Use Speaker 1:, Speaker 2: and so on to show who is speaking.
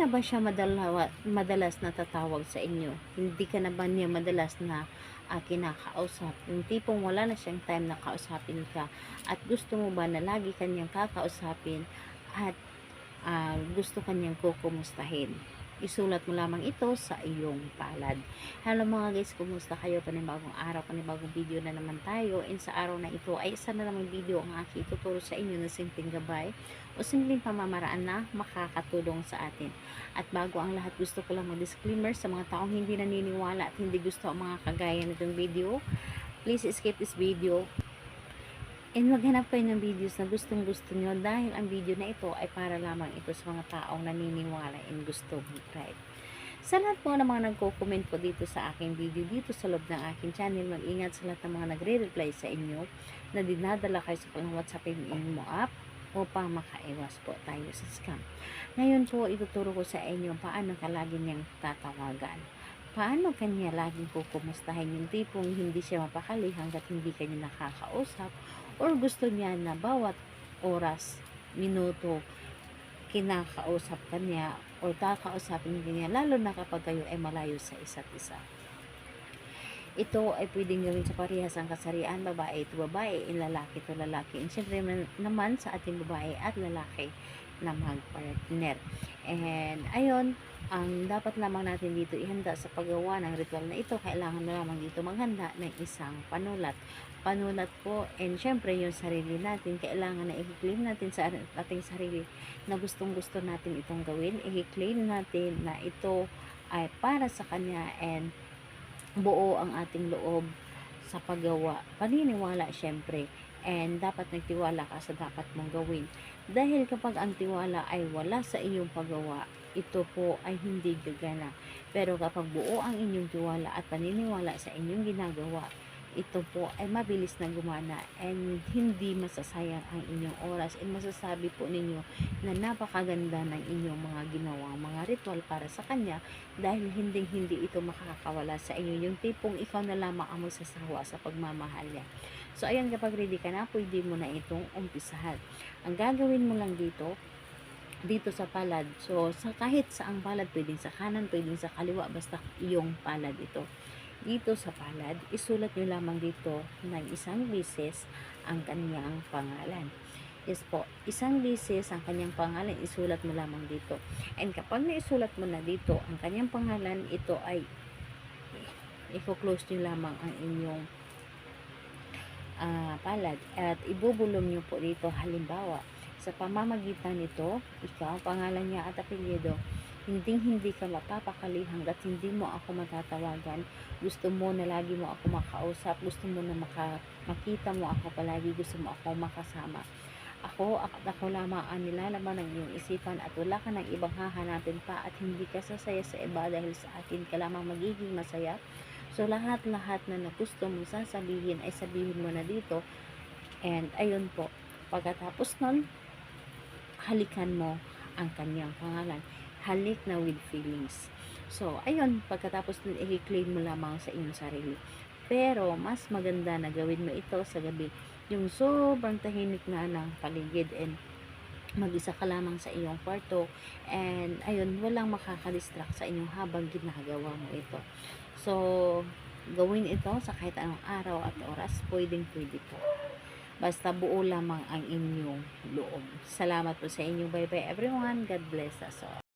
Speaker 1: na ba siya madalas na tatawag sa inyo? Hindi ka na ba niya madalas na kinakausap? Yung tipong wala na siyang time na kausapin ka at gusto mo ba na lagi kanyang kakausapin at gusto kanyang kukumustahin? Isulat mo lamang ito sa iyong palad. Hello mga guys, kumusta kayo? Panibagong araw, panibagong video na naman tayo. And sa araw na ito ay isa na namang video ang aking ituturo sa inyo na simpleng gabay o simpleng pamamaraan na makakatulong sa atin. At bago ang lahat, gusto ko lang mag-disclaimer sa mga taong hindi naniniwala at hindi gusto ang mga kagaya nitong video. Please skip this video. And maghanap kayo ng videos na gustong gusto nyo dahil ang video na ito ay para lamang ito sa mga taong naniniwala and gusto mag-try. Sa lahat po ng mga nagko-comment po dito sa aking video, dito sa loob ng aking channel, mag-ingat sa lahat ng mga nagre-reply sa inyo na dinadala kayo sa pang-WhatsApp mo app upang makaiwas po tayo sa scam. Ngayon po, ituturo ko sa inyo paano ka lagi niyang tatawagan. Paano kanya laging kukumustahin yung tipong hindi siya mapakali hanggat hindi kanya nakakausap or gusto niya na bawat oras, minuto, kinakausap kanya or kakausapin niya lalo na kapag kayo ay malayo sa isa't isa. Ito ay pwedeng gawin sa parehas ang kasarian, babae ito babae, lalaki ito lalaki. And syempre naman sa ating babae at lalaki na mag-partner. And ayun, ang dapat lamang natin dito ihanda sa paggawa ng ritual na ito, kailangan na lamang dito maghanda ng isang panulat. Panulat po, and syempre yung sarili natin, kailangan na i-claim natin sa ating sarili na gustong gusto natin itong gawin. I-claim natin na ito ay para sa kanya and buo ang ating loob sa paggawa. Paniniwala syempre, and dapat nagtiwala ka sa dapat mong gawin. Dahil kapag ang tiwala ay wala sa iyong paggawa, ito po ay hindi gagana. Pero kapag buo ang inyong tiwala at paniniwala sa inyong ginagawa, ito po ay mabilis na gumana and hindi masasayang ang inyong oras, and masasabi po ninyo na napakaganda ng inyong mga ginawang mga ritual para sa kanya dahil hindi ito makakawala sa inyo. Yung tipong ikaw na lamang ang magsasawa sa pagmamahal niya. So ayan, kapag ready ka na, pwede mo na itong umpisahan. Ang gagawin mo lang dito sa palad, so sa kahit saang palad, pwedeng sa kanan, pwedeng sa kaliwa, basta iyong palad ito. Dito sa palad, isulat nyo lamang dito ng isang beses ang kanyang pangalan. Yes po, isang beses ang kanyang pangalan, isulat mo lamang dito. And kapag naisulat mo na dito ang kanyang pangalan, ito ay i-close nyo lamang ang inyong palad at ibubulong nyo po dito. Halimbawa, sa pamamagitan nito, ikaw, pangalan niya at apelyido, hindi ka mapapakali hanggat hindi mo ako matatawagan. Gusto mo na lagi mo ako makausap, gusto mo na makita mo ako palagi, gusto mo ako makasama. Ako lamang ang nilalaman ng iyong isipan at wala ka ng ibang hahanapin pa at hindi ka sasaya sa iba dahil sa akin ka lamang magiging masaya. So lahat-lahat na gusto mong sasabihin ay sabihin mo na dito. And ayun po, pagkatapos nun, halikan mo ang kanyang pangalan. Halik na with feelings. So, ayun, pagkatapos nun, i-claim mo lamang sa inyong sarili. Pero, mas maganda na gawin mo ito sa gabi. Yung sobrang tahimik na ng paligid and mag-isa ka lamang sa iyong kwarto. And, ayun, walang makakadistract sa inyong habang ginagawa mo ito. So, gawin ito sa kahit anong araw at oras. Pwede po. Basta buo lamang ang inyong loob. Salamat po sa inyong bye-bye everyone. God bless us all.